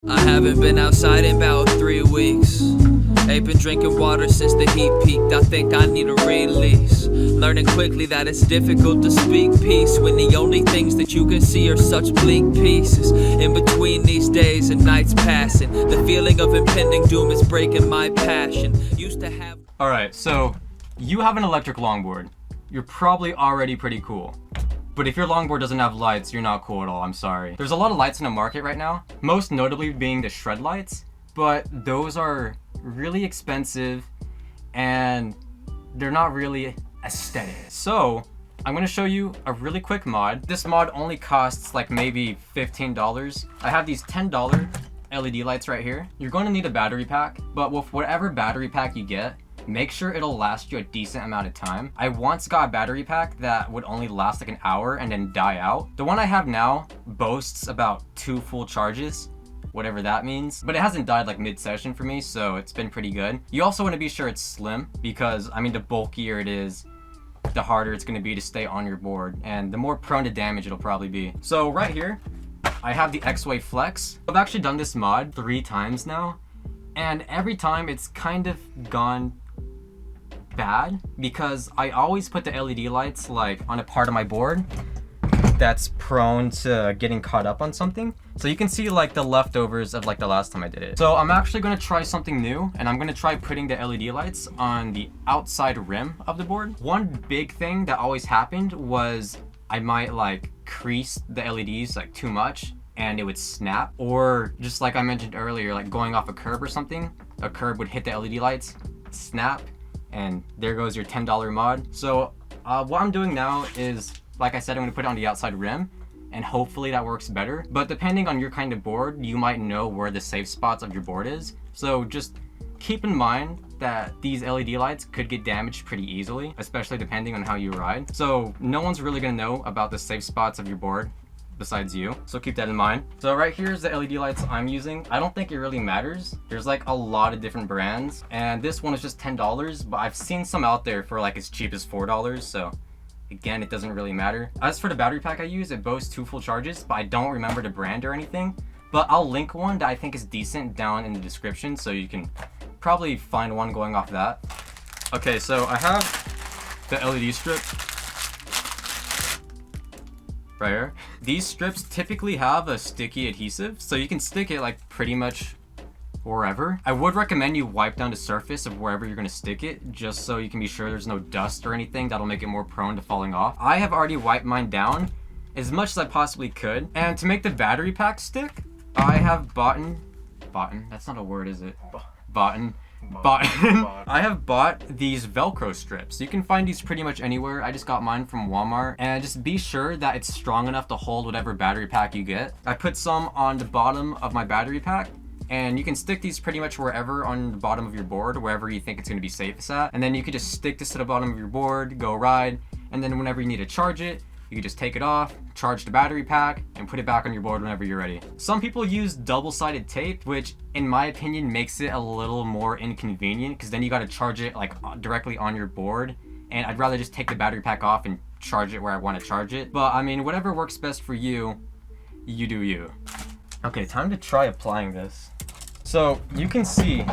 I haven't been outside in about 3 weeks. Ain't been drinking water since the heat peaked. I think I need a release. Learning quickly that it's difficult to speak peace when the only things that you can see are such bleak pieces. In between these days and nights passing, the feeling of impending doom is breaking my passion. Used to have. Alright, so you have an electric longboard. You're probably already pretty cool. But if your longboard doesn't have lights, you're not cool at all, I'm sorry. There's a lot of lights in the market right now, most notably being the shred lights, but those are really expensive and they're not really aesthetic. So I'm gonna show you a really quick mod. This mod only costs like maybe $15. I have these $10 LED lights right here. You're going to need a battery pack, but with whatever battery pack you get, make sure it'll last you a decent amount of time. I once got a battery pack that would only last like an hour and then die out. The one I have now boasts about 2 full charges, whatever that means, but it hasn't died like mid-session for me, so it's been pretty good. You also want to be sure it's slim because, I mean, the bulkier it is, the harder it's going to be to stay on your board, and the more prone to damage it'll probably be. So right here, I have the X-Way Flex. I've actually done this mod 3 times now, and every time it's kind of gone bad because I always put the LED lights like on a part of my board that's prone to getting caught up on something. So you can see like the leftovers of like the last time I did it. So I'm actually going to try something new, and I'm going to try putting the LED lights on the outside rim of the board. One big thing that always happened was I might like crease the LEDs like too much and it would snap, or just like I mentioned earlier, like going off a curb or something, a curb would hit the LED lights, snap, and there goes your $10 mod. So what I'm doing now is, like I said, I'm going to put it on the outside rim, and hopefully that works better. But depending on your kind of board, you might know where the safe spots of your board is. So just keep in mind that these LED lights could get damaged pretty easily, especially depending on how you ride. So no one's really going to know about the safe spots of your board besides you, so keep that in mind. So right here's the LED lights I'm using. I don't think it really matters. There's like a lot of different brands, and this one is just $10, but I've seen some out there for like as cheap as $4, so again, it doesn't really matter. As for the battery pack I use, it boasts 2 full charges, but I don't remember the brand or anything. But I'll link one that I think is decent down in the description, so you can probably find one going off that. Okay, so I have the LED strip right here. These strips typically have a sticky adhesive, so you can stick it like pretty much wherever. I would recommend you wipe down the surface of wherever you're going to stick it, just so you can be sure there's no dust or anything that'll make it more prone to falling off. I have already wiped mine down as much as I possibly could, and to make the battery pack stick, I have bought, that's not a word, is it? I have bought these Velcro strips. You can find these pretty much anywhere. I just got mine from Walmart, and just be sure that it's strong enough to hold whatever battery pack you get. I put some on the bottom of my battery pack, and you can stick these pretty much wherever on the bottom of your board, wherever you think it's going to be safest at. And then you could just stick this to the bottom of your board, go ride, and then whenever you need to charge it, you can just take it off, charge the battery pack, and put it back on your board whenever you're ready. Some people use double-sided tape, which in my opinion makes it a little more inconvenient, because then you got to charge it like directly on your board, and I'd rather just take the battery pack off and charge it where I want to charge it. But I mean, whatever works best for you, you do you. Okay, time to try applying this. So you can see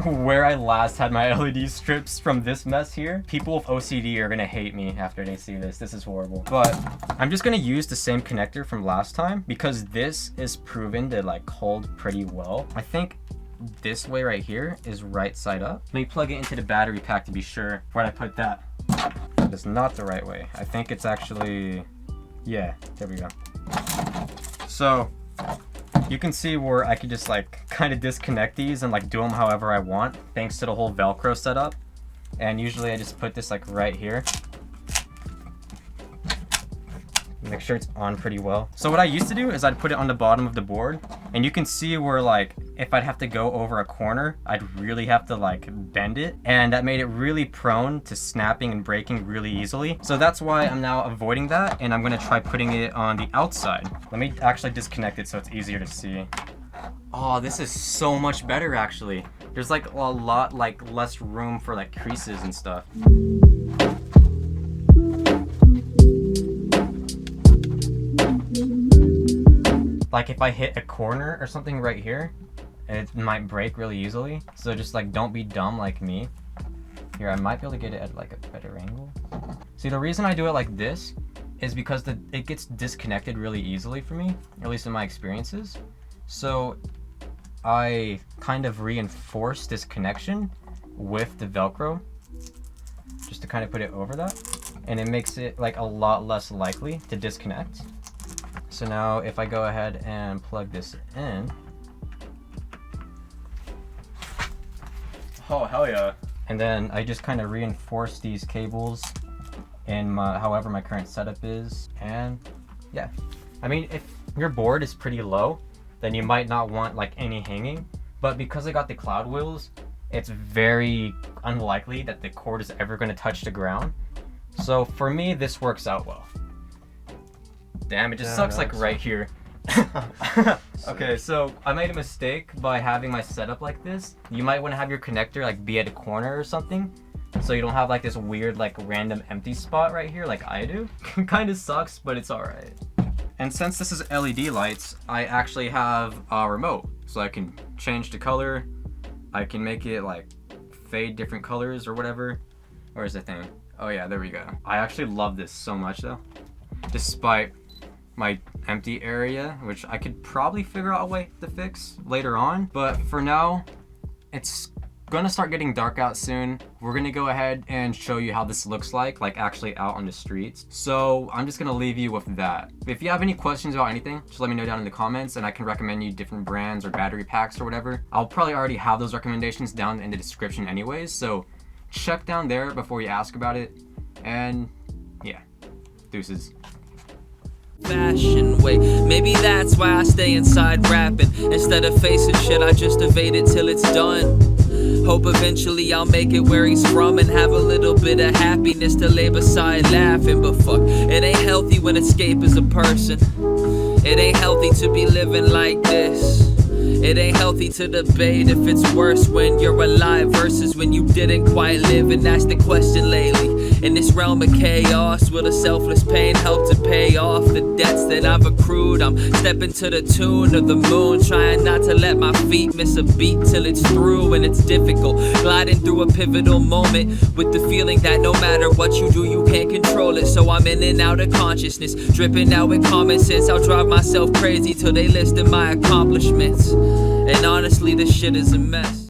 where I last had my LED strips from this mess here. People with OCD are gonna hate me after they see this. This is horrible. But I'm just gonna use the same connector from last time because this is proven to like hold pretty well. I think this way right here is right side up. Let me plug it into the battery pack to be sure where I put that. It's not the right way. I think it's actually, yeah, there we go. So you can see where I could just like kind of disconnect these and like do them however I want, thanks to the whole Velcro setup. And usually I just put this like right here. Make sure it's on pretty well. So what I used to do is I'd put it on the bottom of the board, and you can see where like if I'd have to go over a corner, I'd really have to like bend it, and that made it really prone to snapping and breaking really easily. So that's why I'm now avoiding that, and I'm gonna try putting it on the outside. Let me actually disconnect it so it's easier to see. Oh, this is so much better actually. There's like a lot like less room for like creases and stuff. like if I hit a corner or something right here, it might break really easily. So just like don't be dumb like me. Here, I might be able to get it at like a better angle. See, the reason I do it like this is because it gets disconnected really easily for me, at least in my experiences. So I kind of reinforce this connection with the Velcro just to kind of put it over that, and it makes it like a lot less likely to disconnect. So now if I go ahead and plug this in, oh hell yeah, and then I just kind of reinforce these cables in however my current setup is, and yeah. I mean, if your board is pretty low, then you might not want like any hanging, but because I got the cloud wheels, it's very unlikely that the cord is ever going to touch the ground. So for me, this works out well. Damn, it just sucks like right here. Okay, so I made a mistake by having my setup like this. You might want to have your connector like be at a corner or something, so you don't have like this weird like random empty spot right here like I do. Kind of sucks, but it's alright. And since this is LED lights, I actually have a remote, so I can change the color. I can make it like fade different colors or whatever. Where's the thing? Oh yeah, there we go. I actually love this so much though, despite my empty area, which I could probably figure out a way to fix later on. But for now, it's gonna start getting dark out soon. We're gonna go ahead and show you how this looks like actually out on the streets. So I'm just gonna leave you with that. If you have any questions about anything, just let me know down in the comments and I can recommend you different brands or battery packs or whatever. I'll probably already have those recommendations down in the description anyways, so check down there before you ask about it. And yeah, deuces. Fashion way, maybe that's why I stay inside rapping. Instead of facing shit, I just evade it till it's done. Hope eventually I'll make it where he's from and have a little bit of happiness to lay beside laughing. But fuck, it ain't healthy when escape is a person. It ain't healthy to be living like this. It ain't healthy to debate if it's worse when you're alive versus when you didn't quite live, and that's the question lately. In this realm of chaos, will the selfless pain help to pay off the debts that I've accrued? I'm stepping to the tune of the moon, trying not to let my feet miss a beat till it's through, and it's difficult. Gliding through a pivotal moment with the feeling that no matter what you do, you can't control it. So I'm in and out of consciousness, dripping out with common sense. I'll drive myself crazy till they listed my accomplishments. And honestly, this shit is a mess.